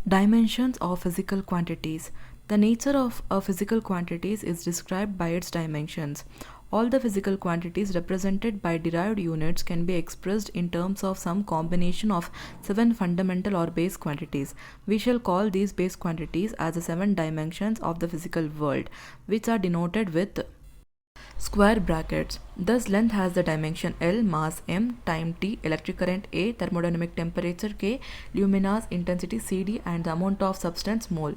Dimensions of physical quantities. The nature of a physical quantities is described by its dimensions. All the physical quantities represented by derived units can be expressed in terms of some combination of seven fundamental or base quantities. We shall call these base quantities as the seven dimensions of the physical world, which are denoted with square brackets. Thus, length has the dimension L, mass m, time t, electric current A, thermodynamic temperature K, luminous intensity CD, and the amount of substance mole.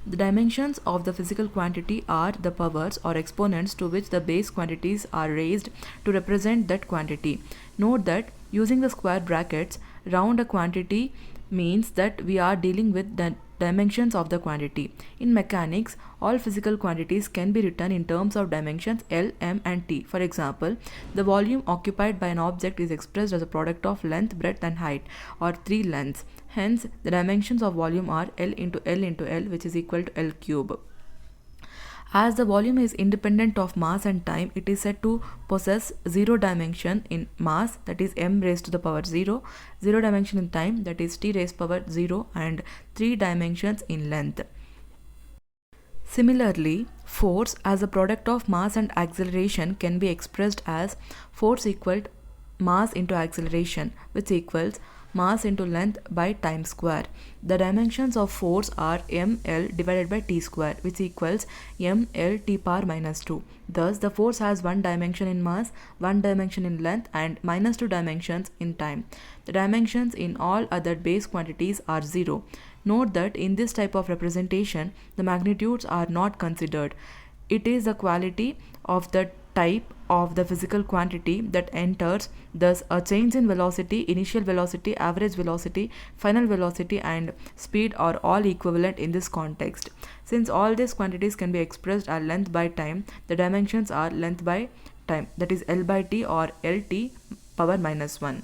The dimensions of the physical quantity are the powers or exponents to which the base quantities are raised to represent that quantity. Note that using the square brackets round a quantity means that we are dealing with the dimensions of the quantity. In mechanics, all physical quantities can be written in terms of dimensions L, m, and t. For example, the volume occupied by an object is expressed as a product of length, breadth, and height, or three lengths. Hence, the dimensions of volume are L into L into L, which is equal to L cube. As the volume is independent of mass and time, it is said to possess zero dimension in mass, that is m raised to the power 0, zero dimension in time, that is t raised to the power 0, and three dimensions in length. Similarly, force as a product of mass and acceleration can be expressed as force equal mass into acceleration, which equals mass into length by time square. The dimensions of force are ml divided by t square, which equals ml t power minus 2. Thus, the force has one dimension in mass, one dimension in length, and minus 2 dimensions in time. The dimensions in all other base quantities are 0. Note that in this type of representation, the magnitudes are not considered. It is the quality of the type of the physical quantity that enters. Thus, a change in velocity, initial velocity, average velocity, final velocity, and speed are all equivalent in this context. Since all these quantities can be expressed as length by time, the dimensions are length by time, that is L by t or Lt power minus 1.